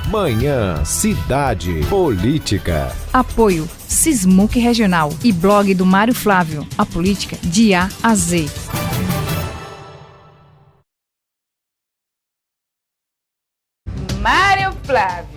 Manhã Cidade Política. Apoio Sismuc Regional e blog do Mário Flávio. A política de A a Z. Mário Flávio.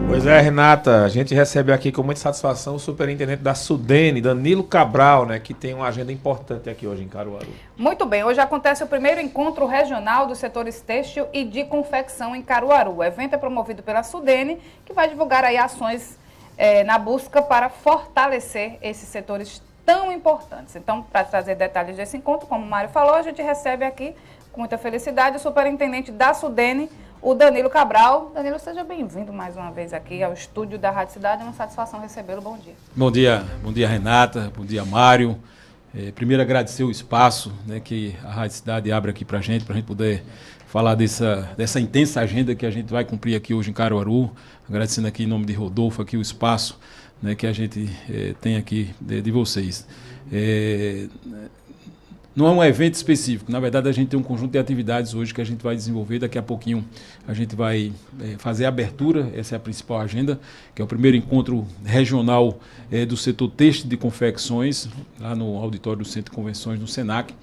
Pois é, Renata, a gente recebe aqui com muita satisfação o superintendente da Sudene, Danilo Cabral, né, que tem uma agenda importante aqui hoje em Caruaru. Muito bem, hoje acontece o primeiro encontro regional dos setores têxtil e de confecção em Caruaru. O evento é promovido pela Sudene, que vai divulgar aí ações na busca para fortalecer esses setores tão importantes. Então, para trazer detalhes desse encontro, como o Mário falou, a gente recebe aqui com muita felicidade o superintendente da Sudene, o Danilo Cabral. Danilo, seja bem-vindo mais uma vez aqui ao estúdio da Rádio Cidade. É uma satisfação recebê-lo. Bom dia. Bom dia, Renata. Bom dia, Mário. Primeiro, agradecer o espaço, né, que a Rádio Cidade abre aqui para a gente poder falar dessa intensa agenda que a gente vai cumprir aqui hoje em Caruaru. Agradecendo aqui em nome de Rodolfo aqui o espaço, né, que a gente tem aqui de vocês. Não é um evento específico, na verdade a gente tem um conjunto de atividades hoje que a gente vai desenvolver, daqui a pouquinho a gente vai fazer a abertura, essa é a principal agenda, que é o primeiro encontro regional do setor têxtil de confecções, lá no auditório do Centro de Convenções, no Senac.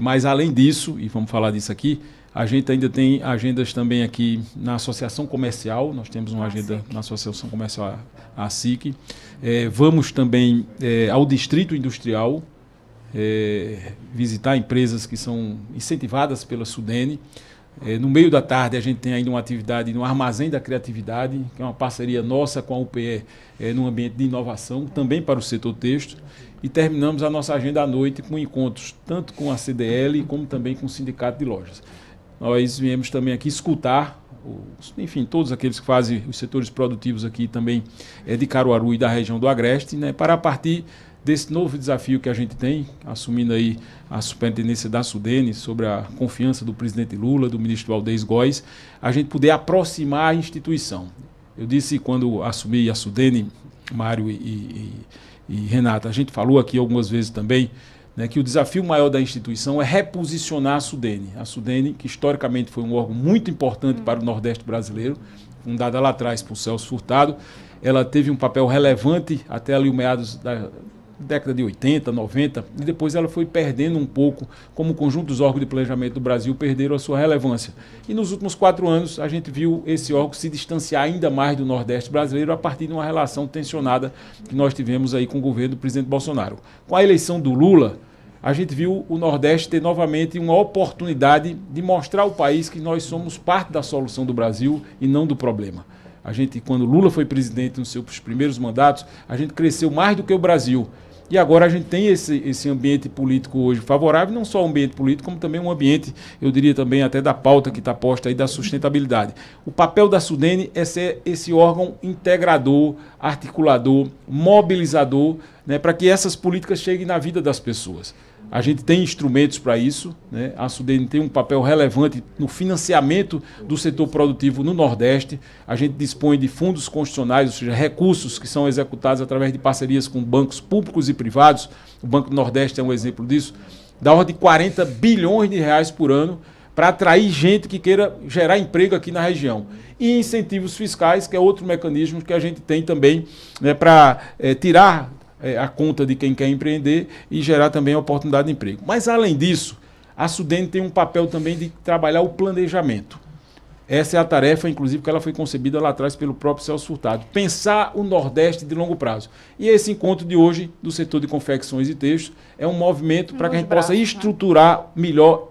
Mas além disso, e vamos falar disso aqui, a gente ainda tem agendas também aqui na Associação Comercial, nós temos uma agenda na Associação Comercial, a SIC. Vamos também ao Distrito Industrial, visitar empresas que são incentivadas pela Sudene. No meio da tarde a gente tem ainda uma atividade no Armazém da Criatividade, que é uma parceria nossa com a UPE no ambiente de inovação, também para o setor têxtil. E terminamos a nossa agenda à noite com encontros tanto com a CDL como também com o Sindicato de Lojas. Nós viemos também aqui escutar, enfim, todos aqueles que fazem os setores produtivos aqui também de Caruaru e da região do Agreste, né, para a partir desse novo desafio que a gente tem, assumindo aí a superintendência da Sudene, sobre a confiança do presidente Lula, do ministro Valdez Góes, a gente poder aproximar a instituição. Eu disse quando assumi a Sudene, Mário e Renata, a gente falou aqui algumas vezes também, né, que o desafio maior da instituição é reposicionar a Sudene. A Sudene, que historicamente foi um órgão muito importante para o Nordeste brasileiro, fundada lá atrás por Celso Furtado, ela teve um papel relevante até ali o meados da década de 80, 90, e depois ela foi perdendo um pouco, como o conjunto dos órgãos de planejamento do Brasil perderam a sua relevância. E nos últimos 4 anos a gente viu esse órgão se distanciar ainda mais do Nordeste brasileiro a partir de uma relação tensionada que nós tivemos aí com o governo do presidente Bolsonaro. Com a eleição do Lula, a gente viu o Nordeste ter novamente uma oportunidade de mostrar ao país que nós somos parte da solução do Brasil e não do problema. A gente, quando Lula foi presidente nos seus primeiros mandatos, a gente cresceu mais do que o Brasil. E agora a gente tem esse ambiente político hoje favorável, não só o ambiente político, como também um ambiente, eu diria também até da pauta que está posta aí da sustentabilidade. O papel da Sudene é ser esse órgão integrador, articulador, mobilizador, né, para que essas políticas cheguem na vida das pessoas. A gente tem instrumentos para isso, né? A Sudene tem um papel relevante no financiamento do setor produtivo no Nordeste. A gente dispõe de fundos constitucionais, ou seja, recursos que são executados através de parcerias com bancos públicos e privados. O Banco do Nordeste é um exemplo disso. Da ordem de 40 bilhões de reais por ano para atrair gente que queira gerar emprego aqui na região. E incentivos fiscais, que é outro mecanismo que a gente tem também, né, para tirar a conta de quem quer empreender e gerar também a oportunidade de emprego. Mas, além disso, a Sudene tem um papel também de trabalhar o planejamento. Essa é a tarefa, inclusive, que ela foi concebida lá atrás pelo próprio Celso Furtado. Pensar o Nordeste de longo prazo. E esse encontro de hoje, do setor de confecções e textos, é um movimento para que a gente possa estruturar melhor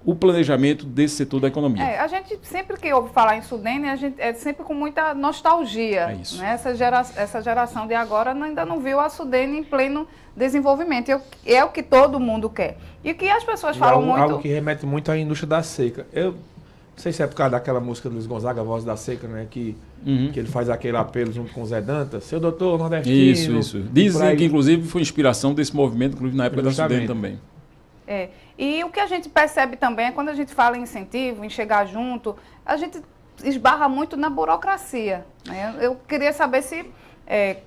o planejamento desse setor da economia. A gente, sempre que ouve falar em Sudene, a gente é sempre com muita nostalgia. É isso. Né? Essa geração de agora ainda não viu a Sudene em pleno desenvolvimento. É o que todo mundo quer. E o que as pessoas falam muito... Algo que remete muito à indústria da seca. Eu não sei se é por causa daquela música do Luiz Gonzaga, a Voz da Seca, né? Que ele faz aquele apelo junto com o Zé Dantas. Seu doutor nordestino... Isso. Dizem que, inclusive, foi inspiração desse movimento, inclusive na época da Sudene também. E o que a gente percebe também é quando a gente fala em incentivo, em chegar junto, a gente esbarra muito na burocracia. Né? Eu queria saber se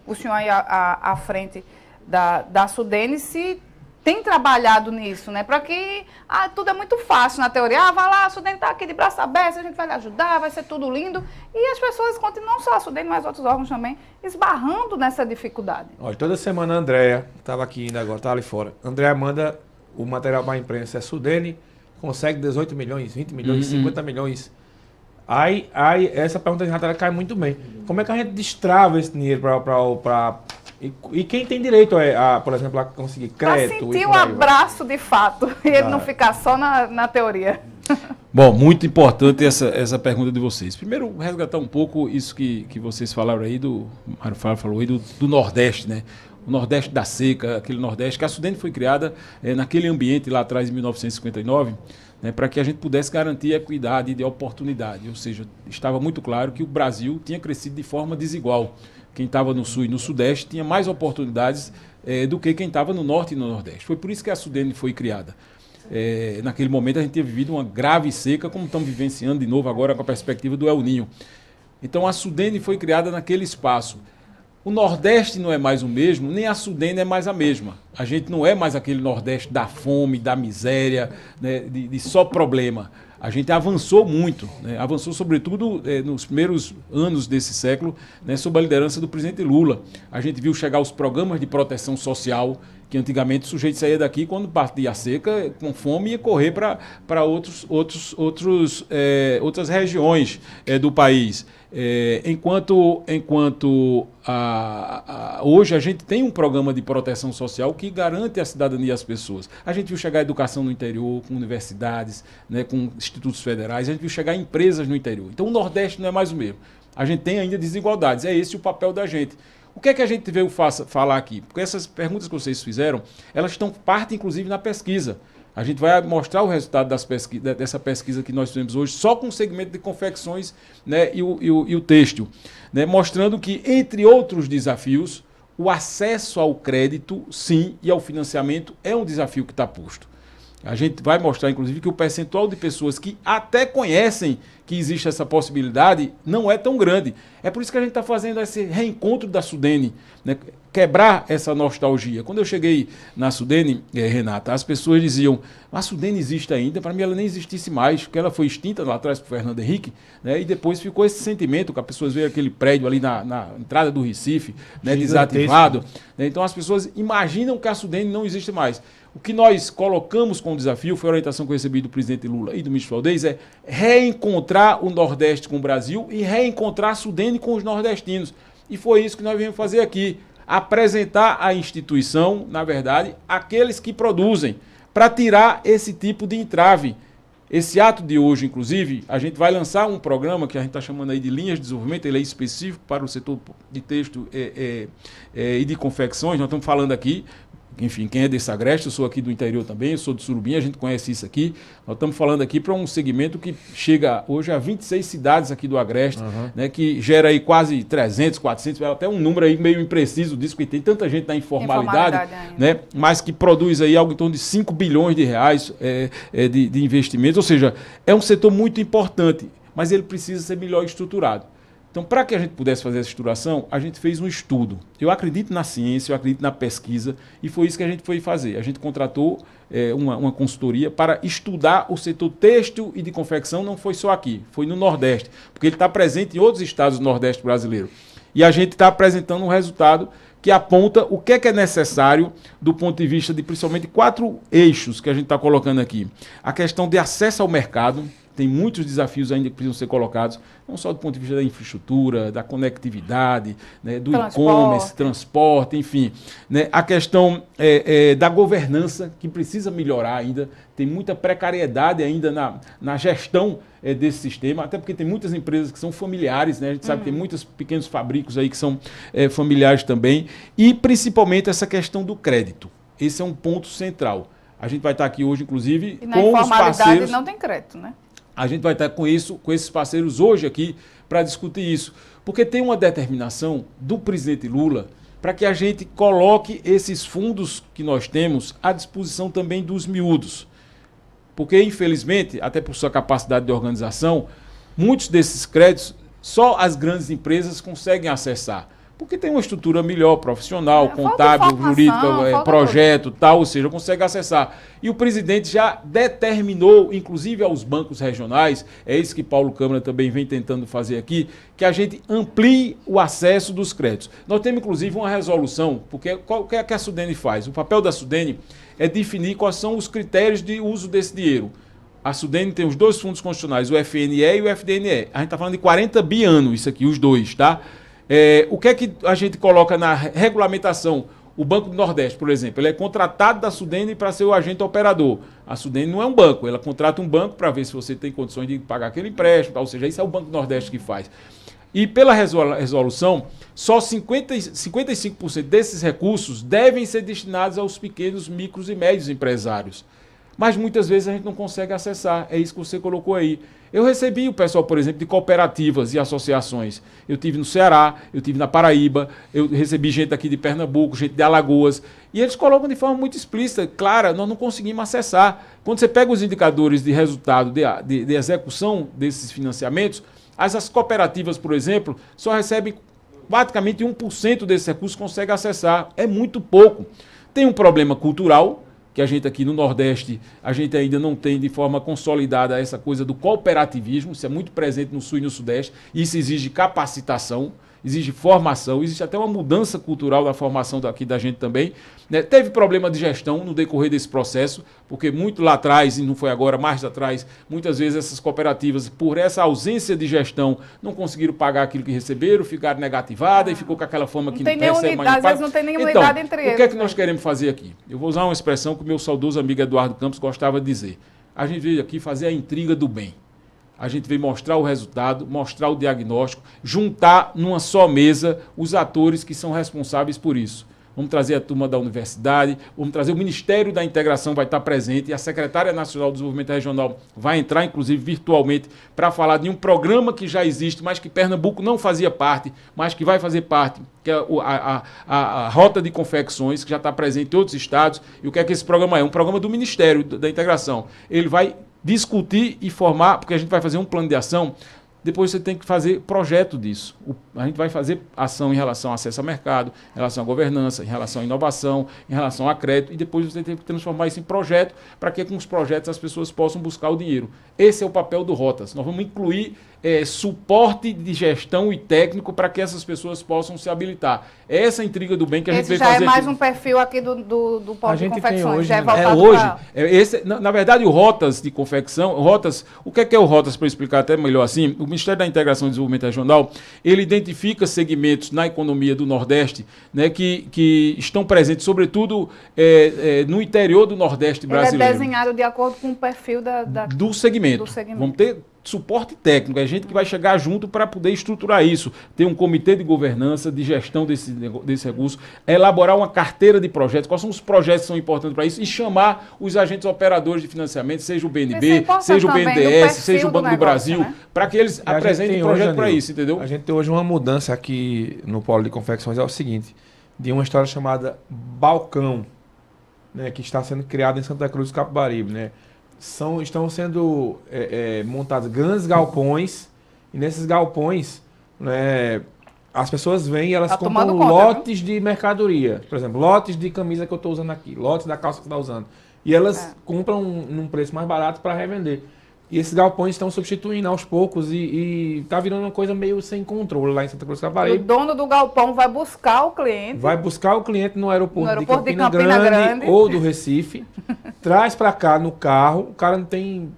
o senhor aí à frente da Sudene, se tem trabalhado nisso, né? Para que tudo é muito fácil na teoria. Vai lá, a Sudene está aqui de braço aberto, a gente vai lhe ajudar, vai ser tudo lindo. E as pessoas continuam, não só a Sudene, mas outros órgãos também, esbarrando nessa dificuldade. Olha, toda semana a Andréia, estava aqui ainda agora, estava ali fora. A Andréia manda o material para a imprensa, é Sudene, consegue 18 milhões, 20 milhões, 50 milhões. Aí essa pergunta de Natália cai muito bem. Como é que a gente destrava esse dinheiro para e quem tem direito, por exemplo, a conseguir crédito? Para sentir o abraço de fato e ele não ficar só na teoria. Bom, muito importante essa pergunta de vocês. Primeiro, resgatar um pouco isso que vocês falaram aí, o Mário Flávio falou aí do Nordeste, né? O Nordeste da seca, aquele Nordeste, que a Sudene foi criada naquele ambiente lá atrás, em 1959, né, para que a gente pudesse garantir equidade de oportunidade. Ou seja, estava muito claro que o Brasil tinha crescido de forma desigual. Quem estava no Sul e no Sudeste tinha mais oportunidades do que quem estava no Norte e no Nordeste. Foi por isso que a Sudene foi criada. Naquele momento a gente tinha vivido uma grave seca, como estamos vivenciando de novo agora com a perspectiva do El Niño. Então a Sudene foi criada naquele espaço. O Nordeste não é mais o mesmo, nem a Sudene é mais a mesma. A gente não é mais aquele Nordeste da fome, da miséria, né, de só problema. A gente avançou muito, né? Avançou sobretudo nos primeiros anos desse século, né, sob a liderança do presidente Lula. A gente viu chegar os programas de proteção social, que antigamente o sujeito saía daqui quando partia a seca, com fome, ia correr para outras regiões do país. Enquanto hoje a gente tem um programa de proteção social que garante a cidadania às pessoas. A gente viu chegar a educação no interior, com universidades, né, com institutos federais, a gente viu chegar empresas no interior. Então o Nordeste não é mais o mesmo. A gente tem ainda desigualdades, é esse o papel da gente. O que é que a gente veio falar aqui? Porque essas perguntas que vocês fizeram, elas estão parte, inclusive, na pesquisa. A gente vai mostrar o resultado dessa pesquisa que nós fizemos hoje, só com o segmento de confecções, né, e o têxtil, né, mostrando que, entre outros desafios, o acesso ao crédito, sim, e ao financiamento é um desafio que está posto. A gente vai mostrar, inclusive, que o percentual de pessoas que até conhecem que existe essa possibilidade não é tão grande. É por isso que a gente está fazendo esse reencontro da Sudene, né? Quebrar essa nostalgia. Quando eu cheguei na Sudene, Renata, as pessoas diziam, a Sudene existe ainda? Para mim ela nem existisse mais, porque ela foi extinta lá atrás por Fernando Henrique, né? E depois ficou esse sentimento, que as pessoas veem aquele prédio ali na entrada do Recife, né, desativado. Né? Então as pessoas imaginam que a Sudene não existe mais. O que nós colocamos como desafio, foi a orientação que eu recebi do presidente Lula e do ministro Valdez, é reencontrar o Nordeste com o Brasil e reencontrar a Sudene com os nordestinos. E foi isso que nós viemos fazer aqui. Apresentar à instituição, na verdade, aqueles que produzem, para tirar esse tipo de entrave. Esse ato de hoje, inclusive, a gente vai lançar um programa que a gente está chamando aí de linhas de desenvolvimento, ele é específico para o setor de têxtil e de confecções. Nós estamos falando aqui, enfim, quem é desse Agreste, eu sou aqui do interior também, eu sou de Surubim, a gente conhece isso aqui. Nós estamos falando aqui para um segmento que chega hoje a 26 cidades aqui do Agreste, né, que gera aí quase 300, 400, até um número aí meio impreciso disso, porque tem tanta gente na informalidade, né, mas que produz aí algo em torno de 5 bilhões de reais de investimentos. Ou seja, é um setor muito importante, mas ele precisa ser melhor estruturado. Então, para que a gente pudesse fazer essa estruturação, a gente fez um estudo. Eu acredito na ciência, eu acredito na pesquisa, e foi isso que a gente foi fazer. A gente contratou uma consultoria para estudar o setor têxtil e de confecção, não foi só aqui, foi no Nordeste, porque ele está presente em outros estados do Nordeste brasileiro. E a gente está apresentando um resultado que aponta o que é necessário do ponto de vista de principalmente 4 eixos que a gente está colocando aqui. A questão de acesso ao mercado. Tem muitos desafios ainda que precisam ser colocados, não só do ponto de vista da infraestrutura, da conectividade, né, do e-commerce, transporte, enfim. Né, a questão da governança, que precisa melhorar ainda. Tem muita precariedade ainda na gestão desse sistema, até porque tem muitas empresas que são familiares, né, a gente sabe que tem muitos pequenos fabricos aí que são familiares também. E, principalmente, essa questão do crédito. Esse é um ponto central. A gente vai estar aqui hoje, inclusive, com os parceiros. Não tem crédito, né? A gente vai estar com esses parceiros hoje aqui para discutir isso. Porque tem uma determinação do presidente Lula para que a gente coloque esses fundos que nós temos à disposição também dos miúdos. Porque, infelizmente, até por sua capacidade de organização, muitos desses créditos só as grandes empresas conseguem acessar. Porque tem uma estrutura melhor, profissional, Falta contábil, informação, jurídica, falta projeto, tal, ou seja, consegue acessar. E o presidente já determinou, inclusive aos bancos regionais, é isso que Paulo Câmara também vem tentando fazer aqui, que a gente amplie o acesso dos créditos. Nós temos, inclusive, uma resolução, porque o que é que a Sudene faz? O papel da Sudene é definir quais são os critérios de uso desse dinheiro. A Sudene tem os dois fundos constitucionais, o FNE e o FDNE. A gente está falando de 40 bi ano, isso aqui, os dois, tá? O que é que a gente coloca na regulamentação? O Banco do Nordeste, por exemplo, ele é contratado da Sudene para ser o agente operador. A Sudene não é um banco, ela contrata um banco para ver se você tem condições de pagar aquele empréstimo, tal, ou seja, isso é o Banco do Nordeste que faz. E pela resolução, só 55% desses recursos devem ser destinados aos pequenos, micros e médios empresários. Mas muitas vezes a gente não consegue acessar, é isso que você colocou aí. Eu recebi o pessoal, por exemplo, de cooperativas e associações. Eu tive no Ceará, eu tive na Paraíba, eu recebi gente aqui de Pernambuco, gente de Alagoas, e eles colocam de forma muito explícita, clara, nós não conseguimos acessar. Quando você pega os indicadores de resultado de execução desses financiamentos, as cooperativas, por exemplo, só recebem praticamente 1% desses recursos consegue acessar. É muito pouco. Tem um problema cultural, que a gente aqui no Nordeste, a gente ainda não tem de forma consolidada essa coisa do cooperativismo, isso é muito presente no Sul e no Sudeste, e isso exige capacitação, exige formação, existe até uma mudança cultural da formação daqui da gente também. Né? Teve problema de gestão no decorrer desse processo, porque muito lá atrás, e não foi agora, mais atrás, muitas vezes essas cooperativas, por essa ausência de gestão, não conseguiram pagar aquilo que receberam, ficaram negativadas e ficou com aquela forma que não recebe mais. Às vezes não tem nenhuma unidade entre eles. O que é que nós queremos fazer aqui? Eu vou usar uma expressão que o meu saudoso amigo Eduardo Campos gostava de dizer. A gente veio aqui fazer a intriga do bem. A gente veio mostrar o resultado, mostrar o diagnóstico, juntar numa só mesa os atores que são responsáveis por isso. Vamos trazer a turma da universidade, vamos trazer o Ministério da Integração, vai estar presente, e a Secretária Nacional do Desenvolvimento Regional vai entrar, inclusive, virtualmente, para falar de um programa que já existe, mas que Pernambuco não fazia parte, mas que vai fazer parte, que é a Rota de Confecções, que já está presente em outros estados. E o que é que esse programa é? Um programa do Ministério da Integração. Ele vai discutir e formar, porque a gente vai fazer um plano de ação. Depois você tem que fazer projeto disso. A gente vai fazer ação em relação ao acesso ao mercado, em relação à governança, em relação à inovação, em relação a crédito, e depois você tem que transformar isso em projeto, para que com os projetos as pessoas possam buscar o dinheiro. Esse é o papel do Rotas. Nós vamos incluir suporte de gestão e técnico para que essas pessoas possam se habilitar. É essa intriga do bem que a gente veio fazer. Esse já é mais aqui. Um perfil aqui do Polo de Confecções. Hoje, já é né? voltado hoje. pra... Na verdade, o Rotas de Confecção, o que é o Rotas, para explicar até melhor assim? O Ministério da Integração e Desenvolvimento Regional, ele identifica segmentos na economia do Nordeste, né, que estão presentes, sobretudo, no interior do Nordeste brasileiro. Ele é desenhado de acordo com o perfil do segmento. Vamos ter suporte técnico, é gente que vai chegar junto para poder estruturar isso, ter um comitê de governança, de gestão desse recurso, elaborar uma carteira de projetos, quais são os projetos que são importantes para isso, e chamar os agentes operadores de financiamento, seja o BNB, seja o BNDES, seja o Banco do Brasil, né? Para que eles apresentem projeto para isso, entendeu? A gente tem hoje uma mudança aqui no Polo de Confecções, é o seguinte, de uma história chamada Balcão, né, que está sendo criada em Santa Cruz do Capibaribe, né? Estão sendo montados grandes galpões, e nesses galpões, né, as pessoas vêm e elas compram lotes de mercadoria. Por exemplo, lotes de camisa que eu estou usando aqui, lotes da calça que você está usando. E elas compram num preço mais barato para revender. E esses galpões estão substituindo aos poucos e está virando uma coisa meio sem controle lá em Santa Cruz do Capibaribe. O dono do galpão vai buscar o cliente. Vai buscar o cliente no aeroporto de Campina Grande ou do Recife, traz para cá no carro, o cara não tem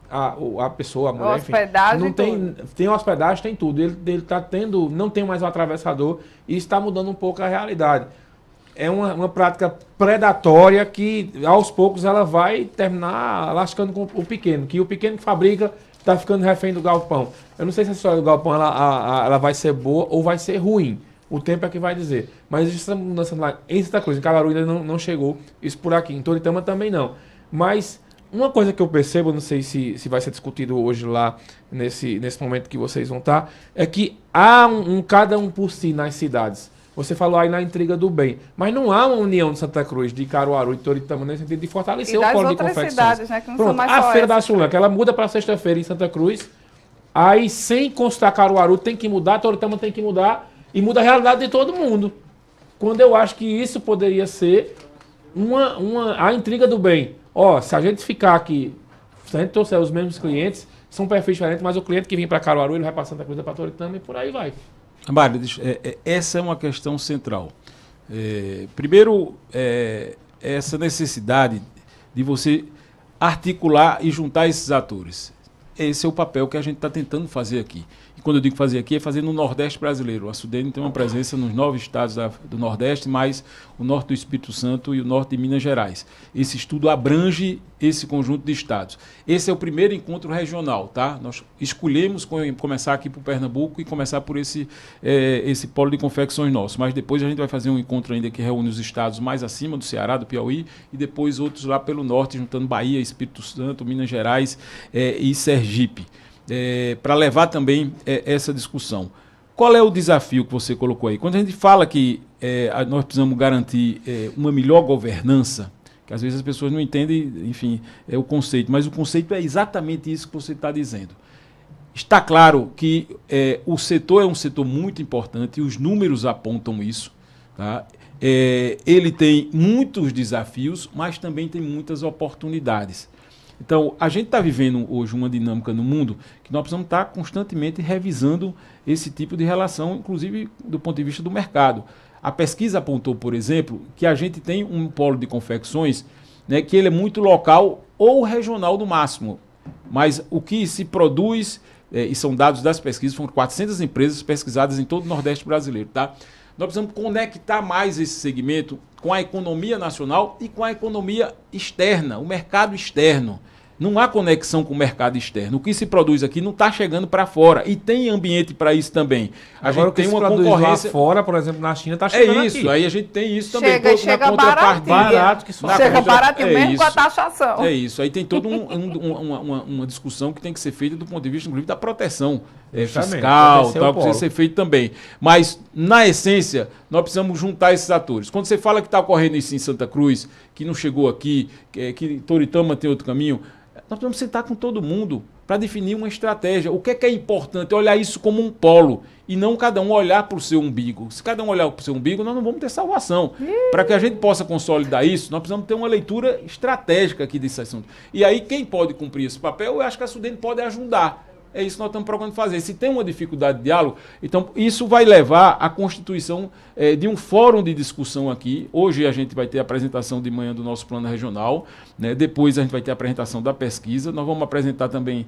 a pessoa, a mulher, hospedagem, enfim, tem hospedagem, tem tudo. Ele tá tendo, não tem mais um atravessador e está mudando um pouco a realidade. É uma prática predatória que, aos poucos, ela vai terminar lascando com o pequeno, que o pequeno que fabrica está ficando refém do galpão. Eu não sei se a história do galpão ela vai ser boa ou vai ser ruim. O tempo é que vai dizer. Mas existe essa mudança lá em Santa Cruz. Em Caruaru ainda não chegou isso por aqui. Em Toritama também não. Mas uma coisa que eu percebo, não sei se vai ser discutido hoje lá, nesse momento que vocês vão estar, é que há cada um por si nas cidades. Você falou aí na intriga do bem. Mas não há uma união de Santa Cruz, de Caruaru e Toritama nesse sentido de fortalecer o polo de confecções. Cidades, né, que não são mais a Feira da Sulanca, ela muda para sexta-feira em Santa Cruz. Aí, sem constar Caruaru, tem que mudar, Toritama tem que mudar. e muda a realidade de todo mundo. Quando eu acho que isso poderia ser a intriga do bem. Se a gente ficar aqui, se a gente trouxer os mesmos clientes, são perfis diferentes, mas o cliente que vem para Caruaru, ele vai para Santa Cruz, para Toritama e por aí vai. Mário, essa é uma questão central. Primeiro, essa necessidade de você articular e juntar esses atores. Esse é o papel que a gente está tentando fazer aqui. E quando eu digo fazer aqui, é fazer no Nordeste brasileiro. A Sudene tem uma presença nos 9 estados do Nordeste, mais o Norte do Espírito Santo e o Norte de Minas Gerais. Esse estudo abrange esse conjunto de estados. Esse é o primeiro encontro regional, tá? Nós escolhemos começar aqui por Pernambuco e começar por esse polo de confecções nosso. Mas depois a gente vai fazer um encontro ainda que reúne os estados mais acima do Ceará, do Piauí, e depois outros lá pelo Norte, juntando Bahia, Espírito Santo, Minas Gerais e Sergipe. Para levar também essa discussão. Qual é o desafio que você colocou aí? Quando a gente fala que nós precisamos garantir uma melhor governança, que às vezes as pessoas não entendem, enfim, o conceito, mas o conceito é exatamente isso que você está dizendo. Está claro que o setor é um setor muito importante e os números apontam isso. Tá? Ele tem muitos desafios, mas também tem muitas oportunidades. Então, a gente está vivendo hoje uma dinâmica no mundo que nós precisamos estar constantemente revisando esse tipo de relação, inclusive do ponto de vista do mercado. A pesquisa apontou, por exemplo, que a gente tem um polo de confecções, né, que ele é muito local ou regional no máximo. Mas o que se produz, e são dados das pesquisas, foram 400 empresas pesquisadas em todo o Nordeste brasileiro, tá? Nós precisamos conectar mais esse segmento com a economia nacional e com a economia externa, o mercado externo. Não há conexão com o mercado externo. O que se produz aqui não está chegando para fora. E tem ambiente para isso também. Agora, gente tem uma concorrência lá fora, por exemplo, na China, está chegando isso, aqui. Aí a gente tem isso também. Chega barato que só. Chega baratinho mesmo com a taxação. É isso. Aí tem toda uma discussão que tem que ser feita do ponto de vista, inclusive, da proteção fiscal, tal, que precisa ser feito também. Mas, na essência, nós precisamos juntar esses atores. Quando você fala que está ocorrendo isso em Santa Cruz, que não chegou aqui, que Toritama tem outro caminho, nós precisamos sentar com todo mundo para definir uma estratégia. O que é importante? Olhar isso como um polo e não cada um olhar para o seu umbigo. Se cada um olhar para o seu umbigo, nós não vamos ter salvação. Para que a gente possa consolidar isso, nós precisamos ter uma leitura estratégica aqui desse assunto. E aí, quem pode cumprir esse papel, eu acho que a Sudene pode ajudar. É isso que nós estamos procurando fazer. Se tem uma dificuldade de diálogo, então isso vai levar à constituição de um fórum de discussão aqui. Hoje a gente vai ter a apresentação de manhã do nosso plano regional, né? Depois a gente vai ter a apresentação da pesquisa. Nós vamos apresentar também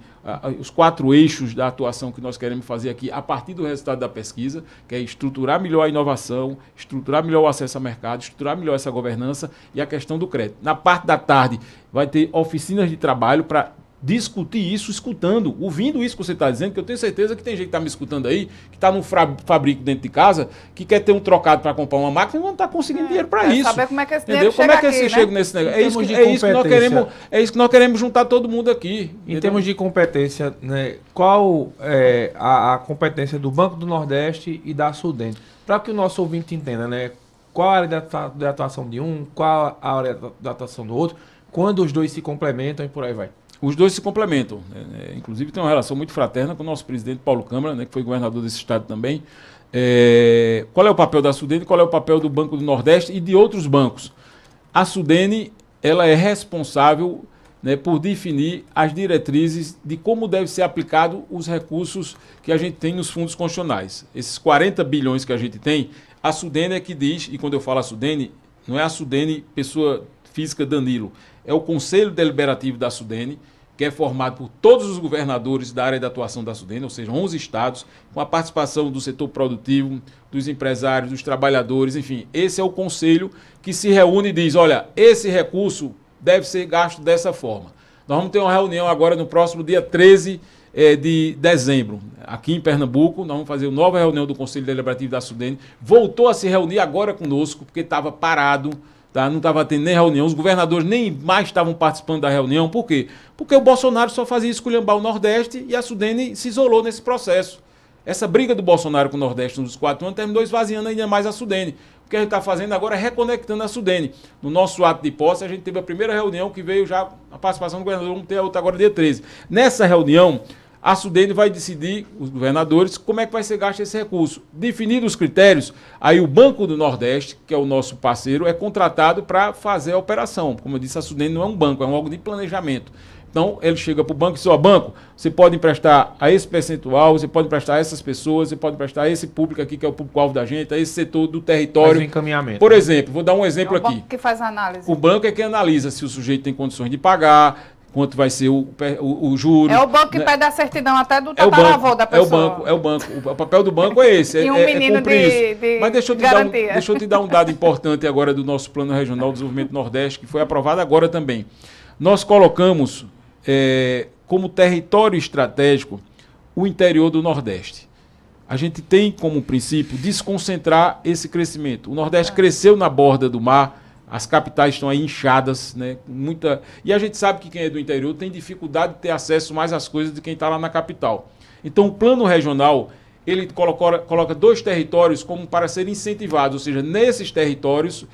os 4 eixos da atuação que nós queremos fazer aqui a partir do resultado da pesquisa, que é estruturar melhor a inovação, estruturar melhor o acesso ao mercado, estruturar melhor essa governança e a questão do crédito. Na parte da tarde vai ter oficinas de trabalho para discutir isso, escutando, ouvindo isso que você está dizendo, que eu tenho certeza que tem gente que está me escutando aí, que está num fabrico dentro de casa, que quer ter um trocado para comprar uma máquina e não está conseguindo dinheiro para isso. Saber como é que esse dinheiro chega aqui, né? Chega nesse negócio. É isso que nós queremos juntar todo mundo aqui. Em termos de competência, né, qual é a competência do Banco do Nordeste e da Sudene? Para que o nosso ouvinte entenda, né, qual a área de atuação de um, qual a área de atuação do outro, quando os dois se complementam e por aí vai. Os dois se complementam. Inclusive tem uma relação muito fraterna com o nosso presidente Paulo Câmara, né, que foi governador desse estado também. Qual é o papel da Sudene, qual é o papel do Banco do Nordeste e de outros bancos? A Sudene ela é responsável, né, por definir as diretrizes de como deve ser aplicado os recursos que a gente tem nos fundos constitucionais. Esses 40 bilhões que a gente tem, a Sudene é que diz, e quando eu falo a Sudene, não é a Sudene pessoa física Danilo, é o Conselho Deliberativo da Sudene, que é formado por todos os governadores da área de atuação da Sudene, ou seja, 11 estados, com a participação do setor produtivo, dos empresários, dos trabalhadores, enfim. Esse é o conselho que se reúne e diz, olha, esse recurso deve ser gasto dessa forma. Nós vamos ter uma reunião agora no próximo dia 13 de dezembro, aqui em Pernambuco. Nós vamos fazer uma nova reunião do Conselho Deliberativo da Sudene. Voltou a se reunir agora conosco, porque estava parado, tá? Não estava tendo nem reunião, os governadores nem mais estavam participando da reunião. Por quê? Porque o Bolsonaro só fazia esculhambar o Nordeste e a Sudene se isolou nesse processo. Essa briga do Bolsonaro com o Nordeste nos 4 anos terminou esvaziando ainda mais a Sudene. O que a gente está fazendo agora é reconectando a Sudene. No nosso ato de posse, a gente teve a primeira reunião que veio já a participação do governador, vamos ter a outra agora dia 13. Nessa reunião, A Sudene vai decidir, os governadores, como é que vai ser gasto esse recurso. Definidos os critérios, aí o Banco do Nordeste, que é o nosso parceiro, é contratado para fazer a operação. Como eu disse, a Sudene não é um banco, é um órgão de planejamento. Então, ele chega para o banco e diz, ó, banco, você pode emprestar a esse percentual, você pode emprestar a essas pessoas, você pode emprestar a esse público aqui, que é o público-alvo da gente, a esse setor do território. Faz um encaminhamento. Por exemplo, vou dar um exemplo aqui. O banco que faz a análise. O banco é que analisa se o sujeito tem condições de pagar, quanto vai ser o juro. É o banco que pede a certidão até do É o tataravô banco, da pessoa. é o banco. O papel do banco é esse. E um é menino cumprir de isso. Mas deixa eu te dar um dado importante agora do nosso Plano Regional de Desenvolvimento Nordeste, que foi aprovado agora também. Nós colocamos como território estratégico o interior do Nordeste. A gente tem como princípio desconcentrar esse crescimento. O Nordeste cresceu na borda do mar, as capitais estão aí inchadas, né? E a gente sabe que quem é do interior tem dificuldade de ter acesso mais às coisas de quem está lá na capital. Então o plano regional, ele coloca 2 territórios como para serem incentivados, ou seja, nesses territórios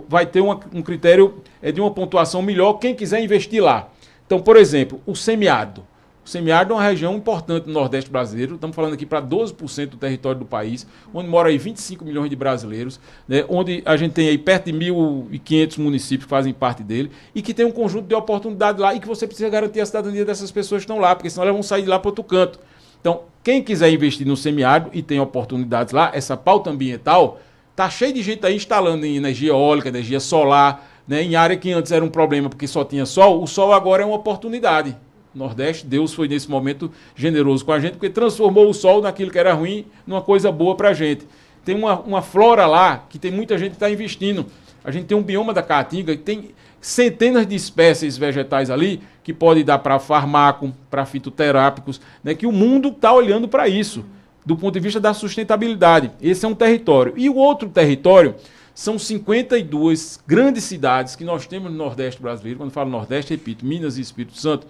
vai ter um critério de uma pontuação melhor quem quiser investir lá. Então, por exemplo, o semiárido. O semiárido é uma região importante no Nordeste brasileiro, estamos falando aqui para 12% do território do país, onde mora aí 25 milhões de brasileiros, né, onde a gente tem aí perto de 1.500 municípios que fazem parte dele, e que tem um conjunto de oportunidades lá, e que você precisa garantir a cidadania dessas pessoas que estão lá, porque senão elas vão sair de lá para outro canto. Então, quem quiser investir no semiárido e tem oportunidades lá, essa pauta ambiental, está cheio de gente aí instalando em energia eólica, energia solar, né, em área que antes era um problema porque só tinha sol, o sol agora é uma oportunidade. Nordeste, Deus foi nesse momento generoso com a gente, porque transformou o sol naquilo que era ruim numa coisa boa para a gente. Tem uma flora lá que tem muita gente que está investindo. A gente tem um bioma da Caatinga que tem centenas de espécies vegetais ali que pode dar para fármaco, para fitoterápicos, né, que o mundo está olhando para isso, do ponto de vista da sustentabilidade. Esse é um território. E o outro território são 52 grandes cidades que nós temos no Nordeste brasileiro. Quando eu falo Nordeste, repito, Minas e Espírito Santo,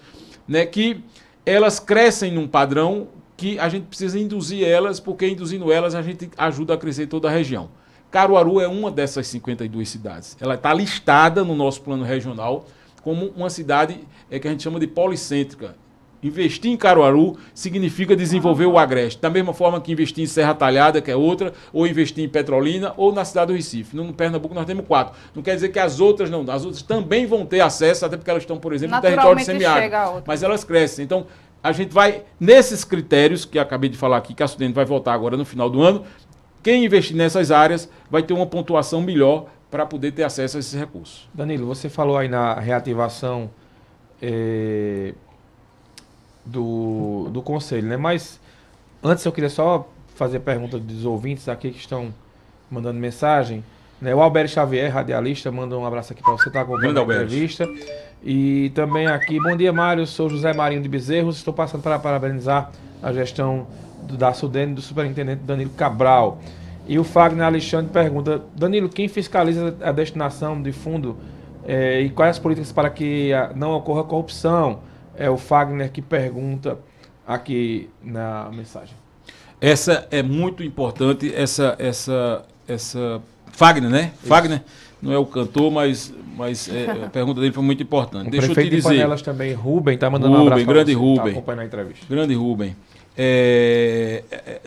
né, que elas crescem num padrão que a gente precisa induzir elas, porque induzindo elas a gente ajuda a crescer toda a região. Caruaru é uma dessas 52 cidades. Ela está listada no nosso plano regional como uma cidade que a gente chama de policêntrica. Investir em Caruaru significa desenvolver o Agreste, da mesma forma que investir em Serra Talhada, que é outra, ou investir em Petrolina, ou na cidade do Recife. No Pernambuco nós temos 4. Não quer dizer que as outras não. As outras também vão ter acesso, até porque elas estão, por exemplo, no território de semiárido. Mas elas crescem. Então, a gente vai, nesses critérios, que eu acabei de falar aqui, que a Sudene vai voltar agora no final do ano, quem investir nessas áreas vai ter uma pontuação melhor para poder ter acesso a esses recursos. Danilo, você falou aí na reativação do Conselho, né? Mas antes eu queria só fazer pergunta dos ouvintes aqui que estão mandando mensagem, né? O Alberto Xavier, radialista, manda um abraço aqui para você, está acompanhando a entrevista. E também aqui, bom dia, Mário, sou José Marinho de Bezerros, estou passando para parabenizar a gestão da Sudene, do superintendente Danilo Cabral. E o Fagner Alexandre pergunta, Danilo, quem fiscaliza a destinação de fundo e quais as políticas para que não ocorra corrupção? É o Fagner que pergunta aqui na mensagem. Essa é muito importante, essa Fagner, né? Isso. Fagner não é o cantor, mas a pergunta dele foi muito importante. Deixa eu te dizer. De Panelas também, Rubem, está mandando um abraço grande para você, Rubem, tá acompanhando a entrevista. Grande Rubem.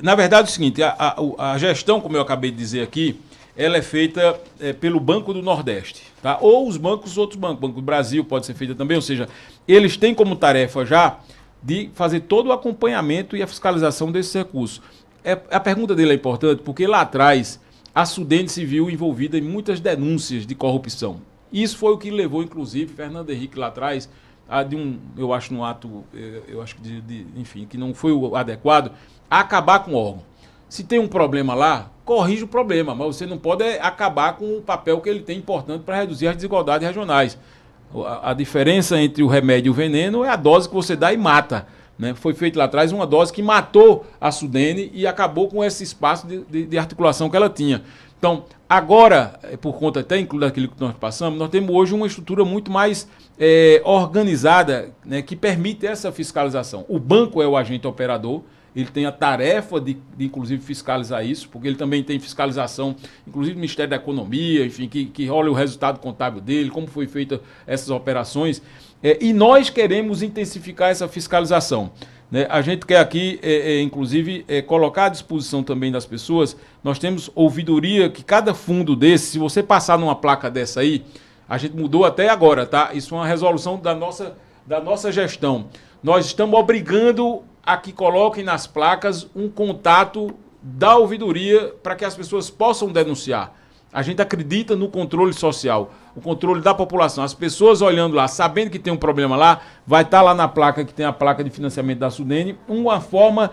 Na verdade é o seguinte, a gestão, como eu acabei de dizer aqui, ela é feita pelo Banco do Nordeste, tá? Ou os outros bancos, Banco do Brasil pode ser feita também, ou seja, eles têm como tarefa já de fazer todo o acompanhamento e a fiscalização desses recursos. A pergunta dele é importante porque lá atrás a Sudene se viu envolvida em muitas denúncias de corrupção. Isso foi o que levou, inclusive, Fernando Henrique lá atrás, eu acho num ato, enfim, que não foi o adequado, a acabar com o órgão. Se tem um problema lá, corrige o problema, mas você não pode acabar com o papel que ele tem importante para reduzir as desigualdades regionais. A diferença entre o remédio e o veneno é a dose que você dá e mata, né? Foi feito lá atrás uma dose que matou a Sudene e acabou com esse espaço de articulação que ela tinha. Então, agora, por conta até inclusive daquilo que nós passamos, nós temos hoje uma estrutura muito mais organizada, né, que permite essa fiscalização. O banco é o agente operador, ele tem a tarefa de inclusive, fiscalizar isso, porque ele também tem fiscalização, inclusive do Ministério da Economia, enfim, que olha o resultado contábil dele, como foi feita essas operações. E nós queremos intensificar essa fiscalização, né? A gente quer aqui, inclusive, colocar à disposição também das pessoas. Nós temos ouvidoria que cada fundo desse, se você passar numa placa dessa aí, a gente mudou até agora, tá? Isso é uma resolução da nossa gestão. Nós estamos obrigando a que coloquem nas placas um contato da ouvidoria para que as pessoas possam denunciar. A gente acredita no controle social, o controle da população. As pessoas olhando lá, sabendo que tem um problema lá, vai estar lá na placa, que tem a placa de financiamento da Sudene, uma forma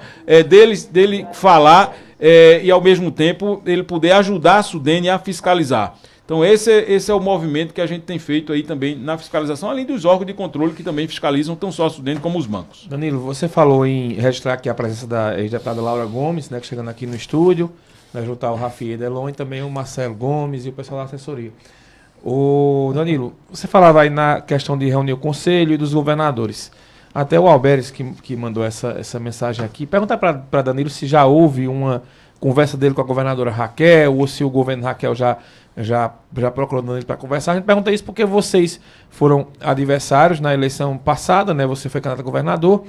dele falar e, ao mesmo tempo, ele poder ajudar a Sudene a fiscalizar. Então, esse é o movimento que a gente tem feito aí também na fiscalização, além dos órgãos de controle que também fiscalizam tão só a Sudene como os bancos. Danilo, você falou em registrar aqui a presença da ex-deputada Laura Gomes, né, que chegando aqui no estúdio, vai juntar o Rafi Edelon e também o Marcelo Gomes e o pessoal da assessoria. O Danilo, você falava aí na questão de reunir o conselho e dos governadores. Até o Alberes que mandou essa mensagem aqui. Perguntar para Danilo se já houve uma conversa dele com a governadora Raquel ou se o governo Raquel já procurou Danilo para conversar. A gente pergunta isso porque vocês foram adversários na eleição passada, né? Você foi candidato a governador,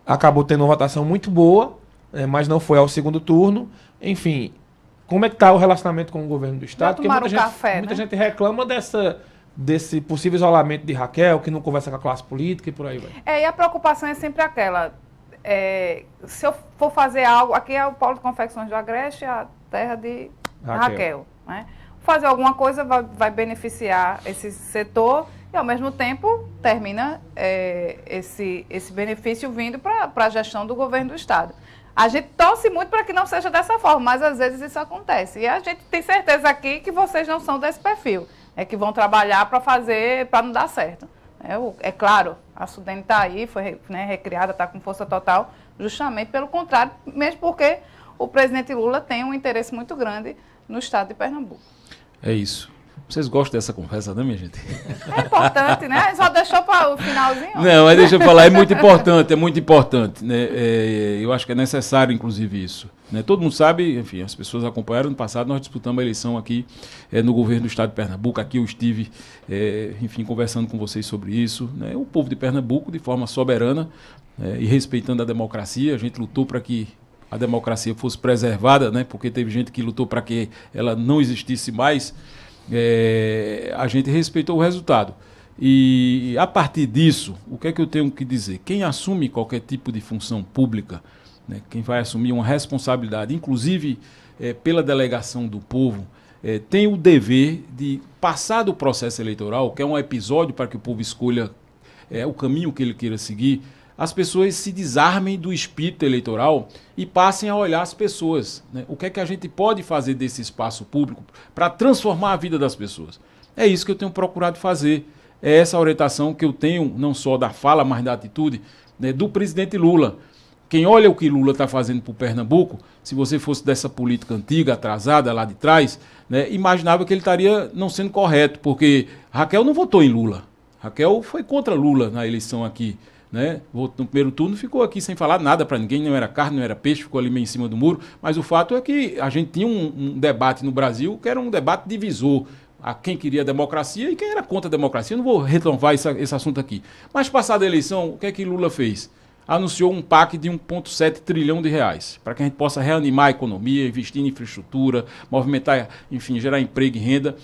acabou tendo uma votação muito boa, mas não foi ao segundo turno. Enfim, como é que está o relacionamento com o governo do Estado? Porque muita gente reclama desse possível isolamento de Raquel, que não conversa com a classe política e por aí vai. E a preocupação é sempre aquela. Se eu for fazer algo, aqui é o Polo de Confecções do Agreste, a terra de Raquel, né? Fazer alguma coisa vai beneficiar esse setor e, ao mesmo tempo, termina esse benefício vindo para a gestão do governo do Estado. A gente torce muito para que não seja dessa forma, mas às vezes isso acontece. E a gente tem certeza aqui que vocês não são desse perfil, que vão trabalhar para não dar certo. É claro, a Sudene está aí, foi recriada, está com força total, justamente pelo contrário, mesmo porque o presidente Lula tem um interesse muito grande no Estado de Pernambuco. É isso. Vocês gostam dessa conversa, não, minha gente? É importante, né? Só deixou para o finalzinho? Não, mas deixa eu falar, é muito importante, né? Eu acho que é necessário, inclusive, isso. Né? Todo mundo sabe, enfim, as pessoas acompanharam, no passado nós disputamos a eleição aqui no governo do Estado de Pernambuco, aqui eu estive, enfim, conversando com vocês sobre isso. Né? O povo de Pernambuco, de forma soberana e respeitando a democracia, a gente lutou para que a democracia fosse preservada, né? Porque teve gente que lutou para que ela não existisse mais. A gente respeitou o resultado. E a partir disso, o que é que eu tenho que dizer? Quem assume qualquer tipo de função pública, né, quem vai assumir uma responsabilidade, inclusive pela delegação do povo, tem o dever de passar do processo eleitoral, que é um episódio para que o povo escolha o caminho que ele queira seguir, as pessoas se desarmem do espírito eleitoral e passem a olhar as pessoas. Né? O que é que a gente pode fazer desse espaço público para transformar a vida das pessoas? É isso que eu tenho procurado fazer. É essa orientação que eu tenho, não só da fala, mas da atitude, né, do presidente Lula. Quem olha o que Lula está fazendo para o Pernambuco, se você fosse dessa política antiga, atrasada, lá de trás, né, imaginava que ele estaria não sendo correto, porque Raquel não votou em Lula. Raquel foi contra Lula na eleição aqui. Né? No primeiro turno ficou aqui sem falar nada para ninguém, não era carne, não era peixe, ficou ali meio em cima do muro, mas o fato é que a gente tinha um debate no Brasil que era um debate divisor, a quem queria democracia e quem era contra a democracia. Eu não vou retomar esse assunto aqui. Mas passada a eleição, o que é que Lula fez? Anunciou um PAC de 1,7 trilhão de reais, para que a gente possa reanimar a economia, investir em infraestrutura, movimentar, enfim, gerar emprego e renda.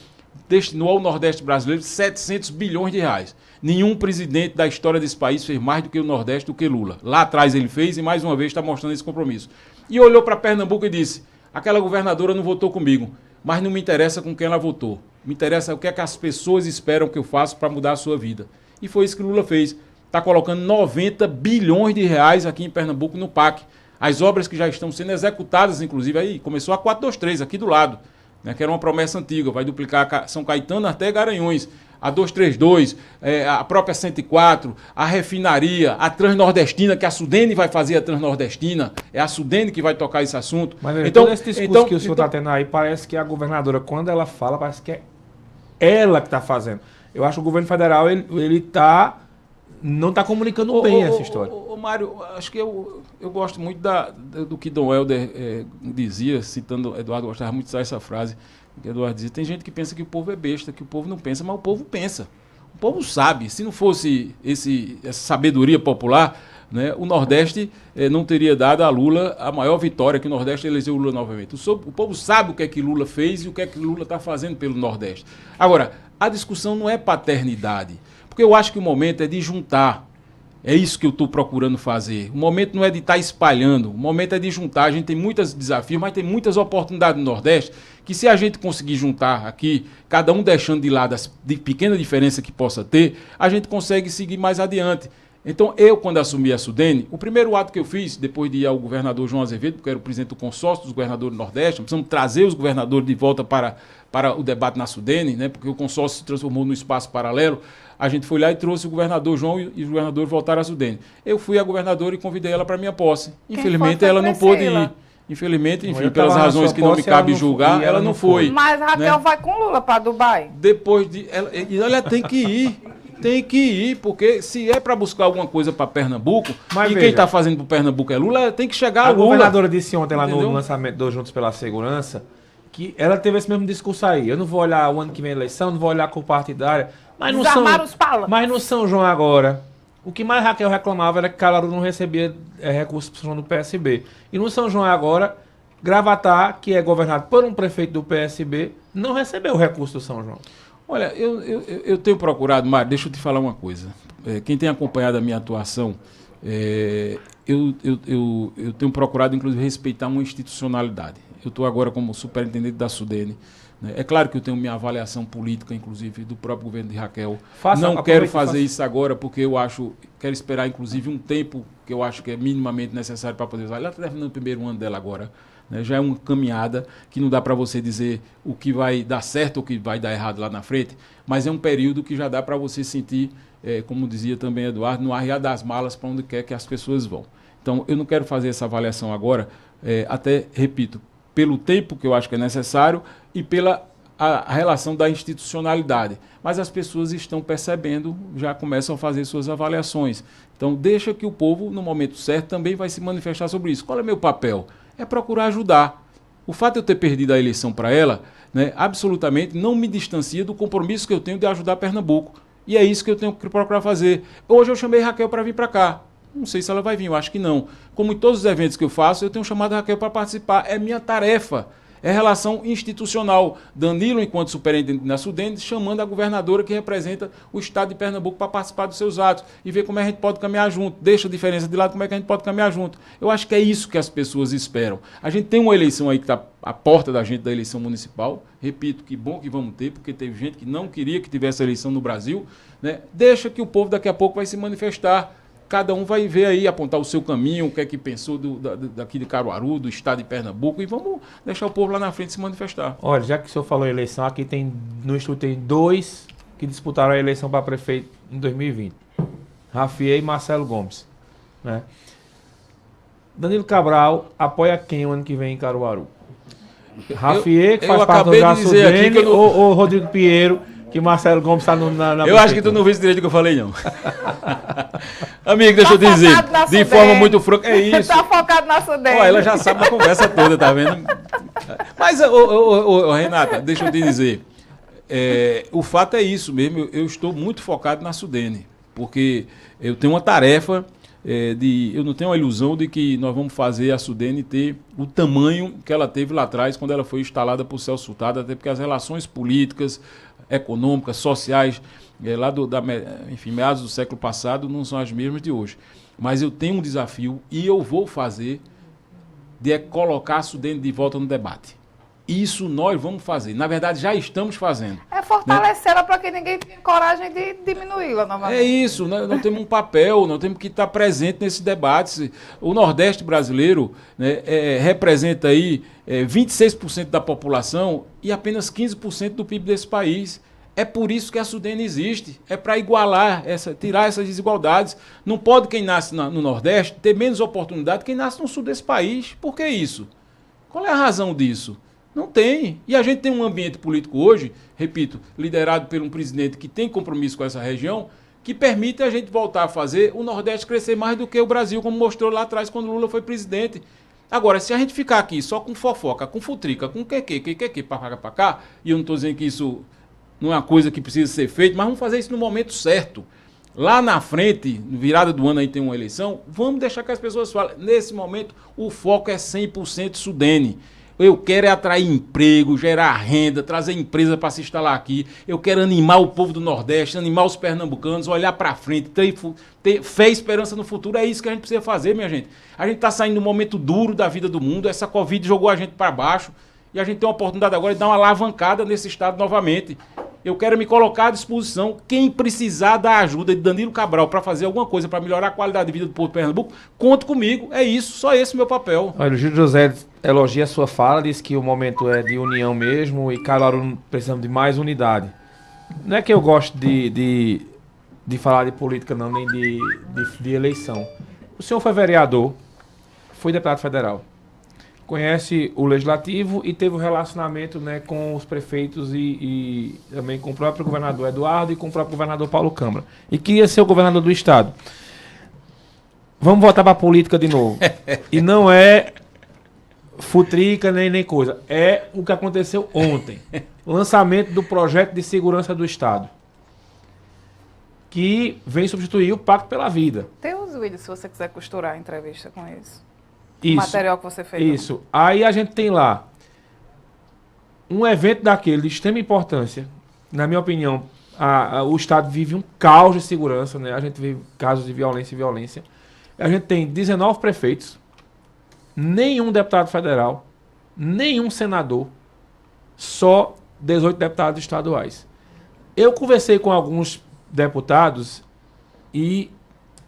Destinou ao Nordeste brasileiro 700 bilhões de reais. Nenhum presidente da história desse país fez mais do que o Nordeste, do que Lula. Lá atrás ele fez e mais uma vez está mostrando esse compromisso. E olhou para Pernambuco e disse, aquela governadora não votou comigo, mas não me interessa com quem ela votou. Me interessa o que é que as pessoas esperam que eu faça para mudar a sua vida. E foi isso que Lula fez. Está colocando 90 bilhões de reais aqui em Pernambuco no PAC. As obras que já estão sendo executadas, inclusive, aí começou a 423, aqui do lado, né, que era uma promessa antiga, vai duplicar São Caetano até Garanhuns. A 232, a própria 104, a refinaria, a Transnordestina, que a Sudene vai fazer a Transnordestina, é a Sudene que vai tocar esse assunto. Mas então, esse discurso que o senhor está tendo aí, parece que a governadora, quando ela fala, parece que é ela que está fazendo. Eu acho que o governo federal, não está comunicando bem essa história. Mário, acho que eu gosto muito do que Dom Helder dizia, citando Eduardo, gostava muito de usar essa frase, que Eduardo dizia, tem gente que pensa que o povo é besta, que o povo não pensa, mas o povo pensa. O povo sabe. Se não fosse essa sabedoria popular, né, o Nordeste não teria dado a Lula a maior vitória, que o Nordeste elegeu o Lula novamente. O povo sabe o que é que Lula fez e o que é que Lula está fazendo pelo Nordeste. Agora, a discussão não é paternidade, porque eu acho que o momento é de juntar. É isso que eu estou procurando fazer. O momento não é de estar espalhando, o momento é de juntar. A gente tem muitos desafios, mas tem muitas oportunidades no Nordeste que, se a gente conseguir juntar aqui, cada um deixando de lado as pequena diferença que possa ter, a gente consegue seguir mais adiante. Então, eu, quando assumi a Sudene, o primeiro ato que eu fiz, depois de ir ao governador João Azevedo, porque era o presidente do consórcio dos governadores do Nordeste, precisamos trazer os governadores de volta para o debate na Sudene, né, porque o consórcio se transformou num espaço paralelo. A gente foi lá e trouxe o governador João e os governadores voltaram à Sudene. Eu fui a governadora e convidei ela para minha posse. Infelizmente, ela não pôde ir. Infelizmente, enfim, pelas razões que não me cabe julgar, ela não foi. Mas Raquel, né, vai com Lula para Dubai. Depois de... Ela tem que ir. Tem que ir, porque se é para buscar alguma coisa para Pernambuco, mas quem está fazendo para Pernambuco é Lula, tem que chegar a Lula. A governadora disse ontem lá no lançamento do Juntos pela Segurança que ela teve esse mesmo discurso aí. Eu não vou olhar o ano que vem a eleição, não vou olhar com partidária. Mas no São João agora, o que mais Raquel reclamava era que Caruaru não recebia recursos do PSB. E no São João agora, Gravatá, que é governado por um prefeito do PSB, não recebeu o recurso do São João. Olha, eu tenho procurado, Mário, deixa eu te falar uma coisa. Quem tem acompanhado a minha atuação, eu tenho procurado, inclusive, respeitar uma institucionalidade. Eu estou agora como superintendente da Sudene. Né? É claro que eu tenho minha avaliação política, inclusive, do próprio governo de Raquel. Não quero fazer isso agora, porque eu quero esperar, inclusive, um tempo que eu acho que é minimamente necessário para poder usar. Ela está terminando o primeiro ano dela agora. Né? Já é uma caminhada que não dá para você dizer o que vai dar certo ou o que vai dar errado lá na frente, mas é um período que já dá para você sentir, como dizia também Eduardo, no arriar das malas para onde quer que as pessoas vão. Então, eu não quero fazer essa avaliação agora, até, repito, pelo tempo que eu acho que é necessário e pela a relação da institucionalidade. Mas as pessoas estão percebendo, já começam a fazer suas avaliações. Então, deixa que o povo, no momento certo, também vai se manifestar sobre isso. Qual é o meu papel? É procurar ajudar. O fato de eu ter perdido a eleição para ela, né, absolutamente não me distancia do compromisso que eu tenho de ajudar Pernambuco. E é isso que eu tenho que procurar fazer. Hoje eu chamei Raquel para vir para cá. Não sei se ela vai vir, eu acho que não. Como em todos os eventos que eu faço, eu tenho chamado a Raquel para participar. É minha tarefa. É relação institucional. Danilo, enquanto superintendente da Sudene, chamando a governadora que representa o estado de Pernambuco para participar dos seus atos e ver como é que a gente pode caminhar junto. Deixa a diferença de lado, como é que a gente pode caminhar junto. Eu acho que é isso que as pessoas esperam. A gente tem uma eleição aí que está à porta da gente, da eleição municipal. Repito, que bom que vamos ter, porque teve gente que não queria que tivesse eleição no Brasil. Né? Deixa que o povo daqui a pouco vai se manifestar. Cada um vai ver aí, apontar o seu caminho, o que é que pensou daqui de Caruaru, do estado de Pernambuco, e vamos deixar o povo lá na frente se manifestar. Olha, já que o senhor falou em eleição, aqui no estúdio tem 2 que disputaram a eleição para prefeito em 2020. Rafier e Marcelo Gomes. Né? Danilo Cabral apoia quem o ano que vem em Caruaru? Rafier, que faz parte do Jaçudene, ou Rodrigo Pinheiro, que Marcelo Gomes está na Eu acho que tu não viu direito o que eu falei, não. Amigo, deixa eu te dizer, de forma muito franca, é isso. Tá focado na Sudene. Ó, ela já sabe a conversa toda, tá vendo? Mas, Renata, deixa eu te dizer, o fato é isso mesmo, eu estou muito focado na Sudene, porque eu tenho uma tarefa, eu não tenho a ilusão de que nós vamos fazer a Sudene ter o tamanho que ela teve lá atrás, quando ela foi instalada por Celso Furtado, até porque as relações políticas, econômicas, sociais, enfim, meados do século passado, não são as mesmas de hoje. Mas eu tenho um desafio e eu vou fazer de colocar a Sudene de volta no debate. Isso nós vamos fazer. Na verdade, já estamos fazendo. É fortalecê-la, né? Para que ninguém tenha coragem de diminuí-la novamente. É isso, né? Nós temos um papel, nós temos que estar presente nesse debate. O Nordeste brasileiro, né, representa aí 26% da população e apenas 15% do PIB desse país. É por isso que a Sudene existe, é para igualar, tirar essas desigualdades. Não pode quem nasce no Nordeste ter menos oportunidade que quem nasce no Sul desse país. Por que isso? Qual é a razão disso? Não tem. E a gente tem um ambiente político hoje, repito, liderado por um presidente que tem compromisso com essa região, que permite a gente voltar a fazer o Nordeste crescer mais do que o Brasil, como mostrou lá atrás quando Lula foi presidente. Agora, se a gente ficar aqui só com fofoca, com futrica, com que, para cá, e eu não estou dizendo que isso não é uma coisa que precisa ser feita, mas vamos fazer isso no momento certo. Lá na frente, virada do ano aí tem uma eleição, vamos deixar que as pessoas falem. Nesse momento, o foco é 100% Sudene. Eu quero é atrair emprego, gerar renda, trazer empresa para se instalar aqui. Eu quero animar o povo do Nordeste, animar os pernambucanos, olhar para frente, ter fé e esperança no futuro. É isso que a gente precisa fazer, minha gente. A gente está saindo de um momento duro da vida do mundo. Essa Covid jogou a gente para baixo. E a gente tem uma oportunidade agora de dar uma alavancada nesse estado novamente. Eu quero me colocar à disposição. Quem precisar da ajuda de Danilo Cabral para fazer alguma coisa para melhorar a qualidade de vida do povo de Pernambuco, conte comigo. É isso, só esse é o meu papel. Olha, o Gil José elogia a sua fala, diz que o momento é de união mesmo e Caruaru precisamos de mais unidade. Não é que eu gosto de falar de política, não, nem de eleição. O senhor foi vereador, foi deputado federal, conhece o legislativo e teve um relacionamento, né, com os prefeitos e também com o próprio governador Eduardo e com o próprio governador Paulo Câmara. E queria ser o governador do estado. Vamos voltar para a política de novo. E não é futrica nem coisa. É o que aconteceu ontem. Lançamento do projeto de segurança do estado, que vem substituir o Pacto pela Vida. Tem os vídeos, se você quiser costurar a entrevista com eles. Isso, o material que você fez. Isso. Aí a gente tem lá um evento daquele de extrema importância. Na minha opinião, o Estado vive um caos de segurança, né? A gente vive casos de violência. A gente tem 19 prefeitos, nenhum deputado federal, nenhum senador, só 18 deputados estaduais. Eu conversei com alguns deputados e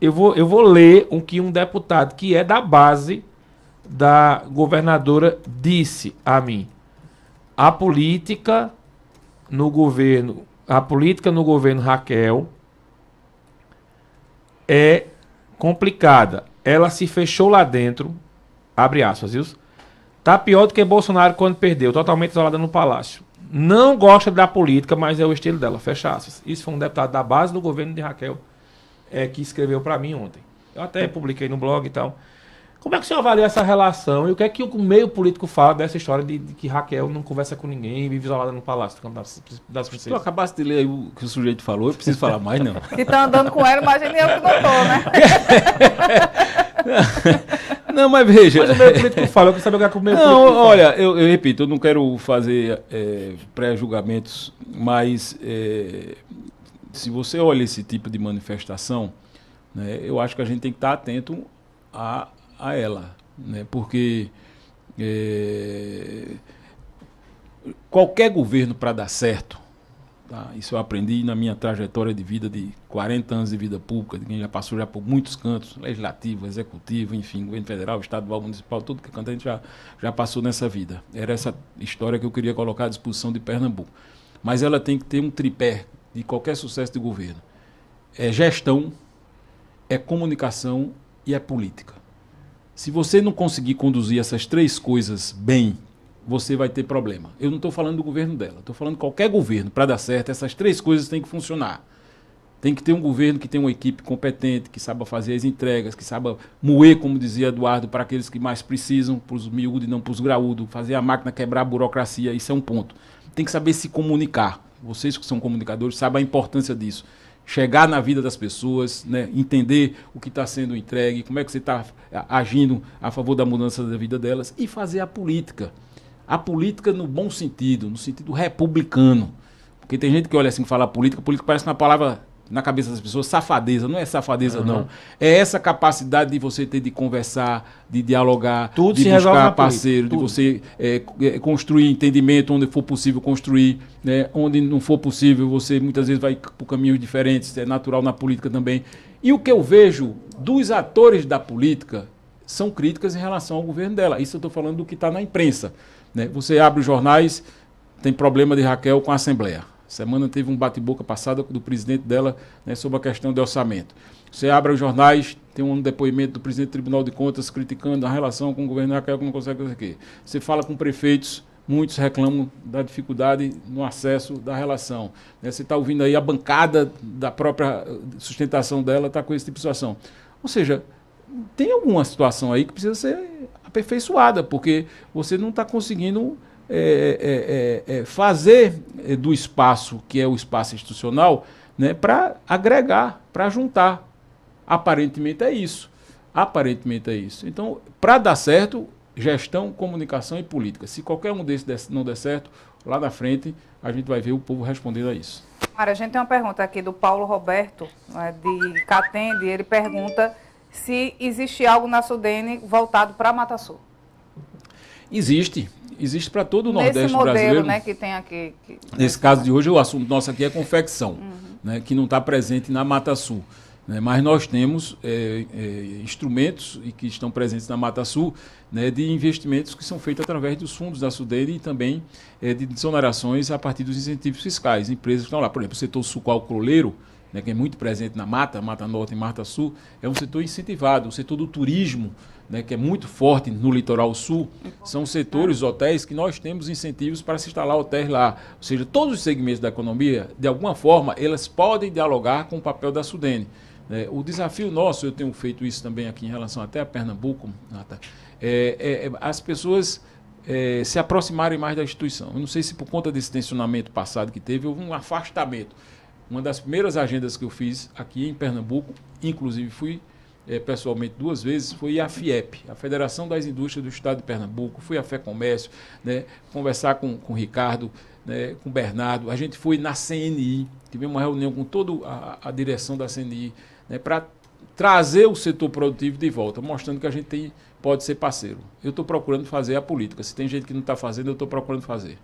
eu vou ler o que um deputado que é da base da governadora disse a mim. A política no governo Raquel é complicada. Ela se fechou lá dentro, abre aspas, viu? Tá pior do que Bolsonaro quando perdeu, totalmente isolada no palácio. Não gosta da política, mas é o estilo dela, fecha aspas. Isso foi um deputado da base do governo de Raquel que escreveu para mim ontem. Eu até publiquei no blog e tal. Como é que o senhor avalia essa relação e o que é que o meio político fala dessa história de que Raquel não conversa com ninguém, vive isolada no palácio das princesas? Tu acabaste de ler aí o que o sujeito falou, eu preciso falar mais, não. Que tá andando com ela, imagina eu que não tô, né? Não, mas veja. Mas o meio político fala, eu quero saber o que é que o meio político fala. Olha, eu repito, eu não quero fazer pré-julgamentos, mas se você olha esse tipo de manifestação, né, eu acho que a gente tem que estar atento a ela, né, porque qualquer governo para dar certo, tá, isso eu aprendi na minha trajetória de vida de 40 anos de vida pública, de quem já passou já por muitos cantos, legislativo, executivo, enfim, governo federal, estadual, municipal, tudo que canta a gente já passou nessa vida. Era essa história que eu queria colocar à disposição de Pernambuco. Mas ela tem que ter um tripé de qualquer sucesso de governo. É gestão, é comunicação e é política. Se você não conseguir conduzir essas três coisas bem, você vai ter problema. Eu não estou falando do governo dela, estou falando de qualquer governo. Para dar certo, essas três coisas têm que funcionar. Tem que ter um governo que tenha uma equipe competente, que saiba fazer as entregas, que saiba moer, como dizia Eduardo, para aqueles que mais precisam, para os miúdos e não para os graúdos, fazer a máquina quebrar a burocracia, isso é um ponto. Tem que saber se comunicar. Vocês que são comunicadores sabem a importância disso. Chegar na vida das pessoas, né, entender o que está sendo entregue, como é que você está agindo a favor da mudança da vida delas e fazer a política. A política no bom sentido, no sentido republicano. Porque tem gente que olha assim e fala política parece uma palavra na cabeça das pessoas, safadeza. Não é safadeza, não. É essa capacidade de você ter de conversar, de dialogar, tudo de buscar parceiro, de você construir entendimento onde for possível construir, né? Onde não for possível, você muitas vezes vai por caminhos diferentes, é natural na política também. E o que eu vejo dos atores da política são críticas em relação ao governo dela. Isso eu estou falando do que está na imprensa, né? Você abre os jornais, tem problema de Raquel com a Assembleia. Semana teve um bate-boca passada do presidente dela, né, sobre a questão do orçamento. Você abre os jornais, tem um depoimento do presidente do Tribunal de Contas criticando a relação com o governo Raquel, que não consegue fazer o quê. Você fala com prefeitos, muitos reclamam da dificuldade no acesso da relação. Né, você está ouvindo aí a bancada da própria sustentação dela está com esse tipo de situação. Ou seja, tem alguma situação aí que precisa ser aperfeiçoada, porque você não está conseguindo fazer do espaço, que é o espaço institucional, né, para agregar, para juntar. Aparentemente é isso. Então, para dar certo, gestão, comunicação e política. Se qualquer um desses não der certo, lá na frente a gente vai ver o povo respondendo a isso. Mara, a gente tem uma pergunta aqui do Paulo Roberto, de Catende. Ele pergunta se existe algo na Sudene voltado para Mata Sul. Existe para todo o Nordeste Nesse modelo, brasileiro. né, que tem aqui. Nesse caso de hoje, o assunto nosso aqui é confecção, né, que não está presente na Mata Sul. Né, mas nós temos instrumentos e que estão presentes na Mata Sul, né, de investimentos que são feitos através dos fundos da Sudene e também de desonerações a partir dos incentivos fiscais. Empresas que estão lá, por exemplo, o setor sucroalcooleiro, né, que é muito presente na Mata Norte e Mata Sul, é um setor incentivado. O setor do turismo, né, que é muito forte no litoral sul, são setores, hotéis, que nós temos incentivos para se instalar hotéis lá. Ou seja, todos os segmentos da economia, de alguma forma, elas podem dialogar com o papel da Sudene. O desafio nosso, eu tenho feito isso também aqui em relação até a Pernambuco, Nata, as pessoas se aproximarem mais da instituição. Eu não sei se por conta desse tensionamento passado que teve, houve um afastamento. Uma das primeiras agendas que eu fiz aqui em Pernambuco, inclusive fui pessoalmente 2 vezes, foi a FIEP, a Federação das Indústrias do Estado de Pernambuco, fui à FEComércio, né, conversar com o Ricardo, né, com o Bernardo. A gente foi na CNI, tivemos uma reunião com toda a direção da CNI, né, para trazer o setor produtivo de volta, mostrando que a gente pode ser parceiro. Eu estou procurando fazer a política. Se tem gente que não está fazendo, eu estou procurando fazer.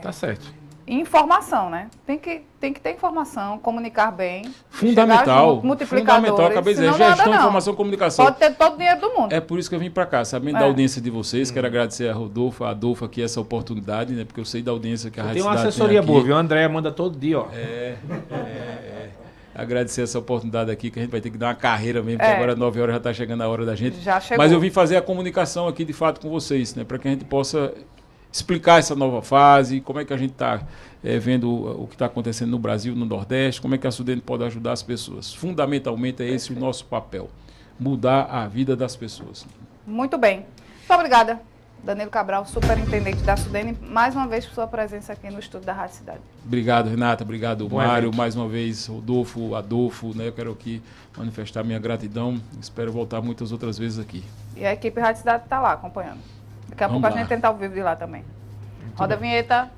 Tá certo. Informação, né? Tem que ter informação, comunicar bem. Fundamental. Multiplicadores. Fundamental, acabei de dizer. Senão Gestão, nada, informação, comunicação. Pode ter todo o dinheiro do mundo. É por isso que eu vim para cá, sabendo da audiência de vocês. Quero agradecer a Rodolfo, a Adolfo aqui essa oportunidade, né? Porque eu sei da audiência que a Rádio Tem uma Cidade assessoria aqui. boa, viu? A Andréia manda todo dia, ó. Agradecer essa oportunidade aqui, que a gente vai ter que dar uma carreira mesmo, porque agora 9 horas já está chegando a hora da gente. Já chegou. Mas eu vim fazer a comunicação aqui, de fato, com vocês, né? Para que a gente possa explicar essa nova fase, como é que a gente está vendo o que está acontecendo no Brasil, no Nordeste, como é que a Sudene pode ajudar as pessoas. Fundamentalmente é esse o nosso papel, mudar a vida das pessoas. Muito bem. Muito obrigada, Danilo Cabral, superintendente da Sudene, mais uma vez por sua presença aqui no estúdio da Rádio Cidade. Obrigado, Renata. Obrigado, Bom Mário. evento. Mais uma vez, Rodolfo, Adolfo. Né? Eu quero aqui manifestar minha gratidão. Espero voltar muitas outras vezes aqui. E a equipe Rádio Cidade está lá acompanhando. Daqui a pouco a gente tenta ao vivo de lá também. Roda a vinheta.